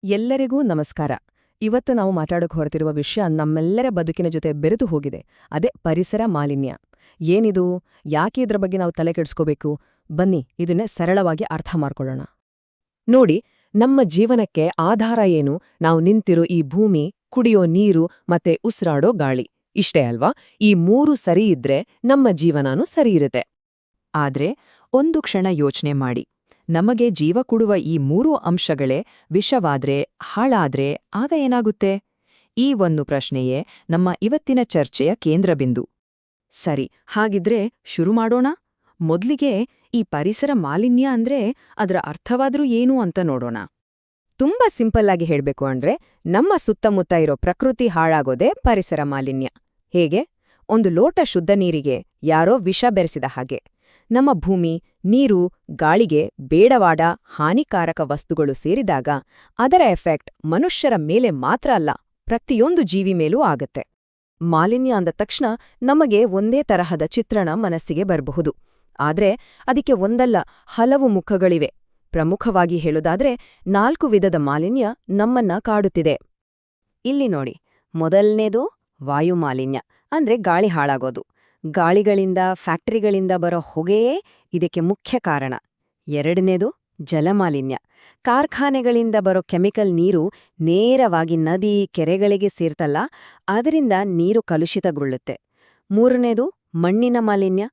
ಎಲ್ಲರಿಗೂ ನಮಸ್ಕಾರ. ಇವತ್ತು ನಾವು ಮಾತಾಡೋಕೆ ಹೊರತಿರುವ ವಿಷಯ ನಮ್ಮೆಲ್ಲರ ಬದುಕಿನ ಜೊತೆ ಬೆರೆತು ಹೋಗಿದೆ. ಅದೇ ಪರಿಸರ ಮಾಲಿನ್ಯ. ಏನಿದು? ಯಾಕೆ ಇದ್ರ ಬಗ್ಗೆ ನಾವು ತಲೆ ಕೆಡಿಸ್ಕೋಬೇಕು? ಬನ್ನಿ ಇದನ್ನೇ ಸರಳವಾಗಿ ಅರ್ಥ ಮಾಡ್ಕೊಳ್ಳೋಣ. ನೋಡಿ, ನಮ್ಮ ಜೀವನಕ್ಕೆ ಆಧಾರ ಏನು? ನಾವು ನಿಂತಿರೋ ಈ ಭೂಮಿ, ಕುಡಿಯೋ ನೀರು ಮತ್ತೆ ಉಸಿರಾಡೋ ಗಾಳಿ. ಇಷ್ಟೇ ಅಲ್ವಾ? ಈ ಮೂರು ಸರಿ ಇದ್ರೆ ನಮ್ಮ ಜೀವನನೂ ಸರಿಯಿರುತ್ತೆ. ಆದ್ರೆ ಒಂದು ಕ್ಷಣ ಯೋಚನೆ ಮಾಡಿ, ನಮಗೆ ಜೀವ ಕೊಡುವ ಈ ಮೂರೂ ಅಂಶಗಳೇ ವಿಷವಾದ್ರೆ, ಹಾಳಾದ್ರೆ ಆಗ ಏನಾಗುತ್ತೆ? ಈ ಒಂದು ಪ್ರಶ್ನೆಯೇ ನಮ್ಮ ಇವತ್ತಿನ ಚರ್ಚೆಯ ಕೇಂದ್ರಬಿಂದು. ಸರಿ, ಹಾಗಿದ್ರೆ ಶುರು ಮಾಡೋಣ. ಮೊದ್ಲಿಗೆ ಈ ಪರಿಸರ ಮಾಲಿನ್ಯ ಅಂದ್ರೆ ಅದರ ಅರ್ಥವಾದ್ರೂ ಏನು ಅಂತ ನೋಡೋಣ. ತುಂಬಾ ಸಿಂಪಲ್ ಆಗಿ ಹೇಳ್ಬೇಕು ಅಂದ್ರೆ, ನಮ್ಮ ಸುತ್ತಮುತ್ತ ಇರೋ ಪ್ರಕೃತಿ ಹಾಳಾಗೋದೇ ಪರಿಸರ ಮಾಲಿನ್ಯ. ಹೇಗೆ? ಒಂದು ಲೋಟ ಶುದ್ಧ ನೀರಿಗೆ ಯಾರೋ ವಿಷ ಬೆರೆಸಿದ ಹಾಗೆ. ನಮ್ಮ ಭೂಮಿ, ನೀರು, ಗಾಳಿಗೆ ಬೇಡವಾದ ಹಾನಿಕಾರಕ ವಸ್ತುಗಳು ಸೇರಿದಾಗ ಅದರ ಎಫೆಕ್ಟ್ ಮನುಷ್ಯರ ಮೇಲೆ ಮಾತ್ರ ಅಲ್ಲ, ಪ್ರತಿಯೊಂದು ಜೀವಿ ಮೇಲೂ ಆಗತ್ತೆ. ಮಾಲಿನ್ಯ ಅಂದ ತಕ್ಷಣ ನಮಗೆ ಒಂದೇ ತರಹದ ಚಿತ್ರಣ ಮನಸ್ಸಿಗೆ ಬರಬಹುದು. ಆದ್ರೆ ಅದಕ್ಕೆ ಒಂದಲ್ಲ, ಹಲವು ಮುಖಗಳಿವೆ. ಪ್ರಮುಖವಾಗಿ ಹೇಳೋದಾದ್ರೆ 4 ವಿಧದ ಮಾಲಿನ್ಯ ನಮ್ಮನ್ನ ಕಾಡುತ್ತಿದೆ. ಇಲ್ಲಿ ನೋಡಿ, ಮೊದಲನೇದು ವಾಯು ಮಾಲಿನ್ಯ, ಅಂದ್ರೆ ಗಾಳಿ ಹಾಳಾಗೋದು. ಗಾಳಿಗಳಿಂದ, ಫ್ಯಾಕ್ಟರಿಗಳಿಂದ ಬರೋ ಹೊಗೆಯೇ ಇದಕ್ಕೆ ಮುಖ್ಯ ಕಾರಣ. ಎರಡನೇದು ಜಲಮಾಲಿನ್ಯ. ಕಾರ್ಖಾನೆಗಳಿಂದ ಬರೋ ಕೆಮಿಕಲ್ ನೀರು ನೇರವಾಗಿ ನದಿ, ಕೆರೆಗಳಿಗೆ ಸೇರ್ತಲ್ಲ, ಅದರಿಂದ ನೀರು ಕಲುಷಿತಗೊಳ್ಳುತ್ತೆ. ಮೂರನೇದು ಮಣ್ಣಿನ ಮಾಲಿನ್ಯ.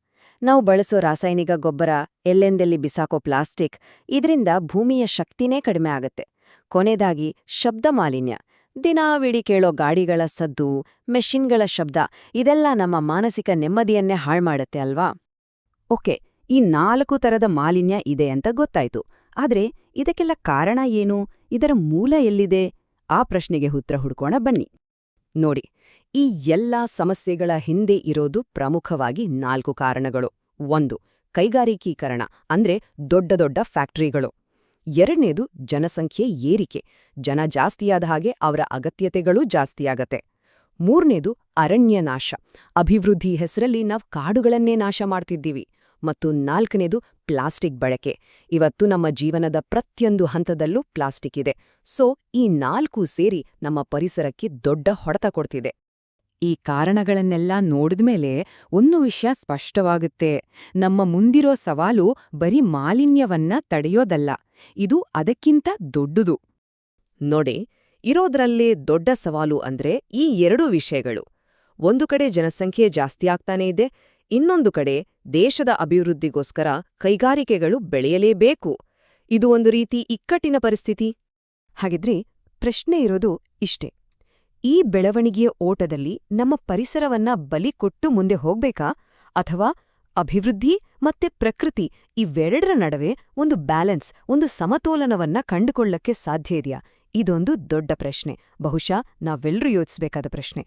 ನಾವು ಬಳಸೋ ರಾಸಾಯನಿಕ ಗೊಬ್ಬರ, ಎಲ್ಲೆಂದೆಲ್ಲಿ ಬಿಸಾಕೋ ಪ್ಲಾಸ್ಟಿಕ್, ಇದರಿಂದ ಭೂಮಿಯ ಶಕ್ತಿನೇ ಕಡಿಮೆ ಆಗತ್ತೆ. ಕೊನೆದಾಗಿ ಶಬ್ದ ಮಾಲಿನ್ಯ. ದಿನಾವಿಡೀ ಕೇಳೋ ಗಾಡಿಗಳ ಸದ್ದು, ಮೆಷಿನ್ಗಳ ಶಬ್ದ, ಇದೆಲ್ಲ ನಮ್ಮ ಮಾನಸಿಕ ನೆಮ್ಮದಿಯನ್ನೇ ಹಾಳ್ಮಾಡತ್ತೆ ಅಲ್ವಾ? ಓಕೆ, ಈ 4 ತರದ ಮಾಲಿನ್ಯ ಇದೆ ಅಂತ ಗೊತ್ತಾಯ್ತು. ಆದ್ರೆ ಇದಕ್ಕೆಲ್ಲ ಕಾರಣ ಏನು? ಇದರ ಮೂಲ ಎಲ್ಲಿದೆ? ಆ ಪ್ರಶ್ನೆಗೆ ಉತ್ತರ ಹುಡ್ಕೋಣ ಬನ್ನಿ. ನೋಡಿ, ಈ ಎಲ್ಲಾ ಸಮಸ್ಯೆಗಳ ಹಿಂದೆ ಇರೋದು ಪ್ರಮುಖವಾಗಿ 4 ಕಾರಣಗಳು. 1. ಕೈಗಾರಿಕೀಕರಣ, ಅಂದ್ರೆ ದೊಡ್ಡ ದೊಡ್ಡ ಫ್ಯಾಕ್ಟರಿಗಳು. ಎರಡನೇದು ಜನಸಂಖ್ಯೆ ಏರಿಕೆ. ಜನ ಜಾಸ್ತಿಯಾದ ಹಾಗೆ ಅವರ ಅಗತ್ಯತೆಗಳೂ ಜಾಸ್ತಿಯಾಗತ್ತೆ. ಮೂರನೇದು ಅರಣ್ಯನಾಶ. ಅಭಿವೃದ್ಧಿ ಹೆಸರಲ್ಲಿ ನಾವು ಕಾಡುಗಳನ್ನೇ ನಾಶ ಮಾಡ್ತಿದ್ದೀವಿ. ಮತ್ತು 4ನೇದು ಪ್ಲಾಸ್ಟಿಕ್ ಬಳಕೆ. ಇವತ್ತು ನಮ್ಮ ಜೀವನದ ಪ್ರತಿಯೊಂದು ಹಂತದಲ್ಲೂ ಪ್ಲಾಸ್ಟಿಕ್ ಇದೆ. ಸೊ ಈ 4 ಸೇರಿ ನಮ್ಮ ಪರಿಸರಕ್ಕೆ ದೊಡ್ಡ ಹೊಡೆತ ಕೊಡ್ತಿದೆ. ಈ ಕಾರಣಗಳನ್ನೆಲ್ಲ ನೋಡಿದ್ಮೇಲೆ ಒಂದು ವಿಷಯ ಸ್ಪಷ್ಟವಾಗುತ್ತೆ. ನಮ್ಮ ಮುಂದಿರೋ ಸವಾಲು ಬರೀ ಮಾಲಿನ್ಯವನ್ನ ತಡೆಯೋದಲ್ಲ, ಇದು ಅದಕ್ಕಿಂತ ದೊಡ್ಡದು. ನೋಡಿ, ಇರೋದ್ರಲ್ಲೇ ದೊಡ್ಡ ಸವಾಲು ಅಂದ್ರೆ ಈ 2 ವಿಷಯಗಳು. ಒಂದು ಕಡೆ ಜನಸಂಖ್ಯೆ ಜಾಸ್ತಿಯಾಗ್ತಾನೇ ಇದೆ, ಇನ್ನೊಂದು ಕಡೆ ದೇಶದ ಅಭಿವೃದ್ಧಿಗೋಸ್ಕರ ಕೈಗಾರಿಕೆಗಳು ಬೆಳೆಯಲೇಬೇಕು. ಇದು ಒಂದು ರೀತಿ ಇಕ್ಕಟ್ಟಿನ ಪರಿಸ್ಥಿತಿ. ಹಾಗಿದ್ರೆ ಪ್ರಶ್ನೆ ಇರೋದು ಇಷ್ಟೇ: ಈ ಬೆಳವಣಿಗೆಯ ಓಟದಲ್ಲಿ ನಮ್ಮ ಪರಿಸರವನ್ನ ಬಲಿ ಕೊಟ್ಟು ಮುಂದೆ ಹೋಗ್ಬೇಕಾ, ಅಥವಾ ಅಭಿವೃದ್ಧಿ ಮತ್ತೆ ಪ್ರಕೃತಿ ಇವೆರಡರ ನಡುವೆ ಒಂದು ಬ್ಯಾಲೆನ್ಸ್, ಒಂದು ಸಮತೋಲನವನ್ನ ಕಂಡುಕೊಳ್ಳಕ್ಕೆ ಸಾಧ್ಯ ಇದೆಯಾ? ಇದೊಂದು ದೊಡ್ಡ ಪ್ರಶ್ನೆ, ಬಹುಶಃ ನಾವೆಲ್ಲರೂ ಯೋಚಿಸಬೇಕಾದ ಪ್ರಶ್ನೆ.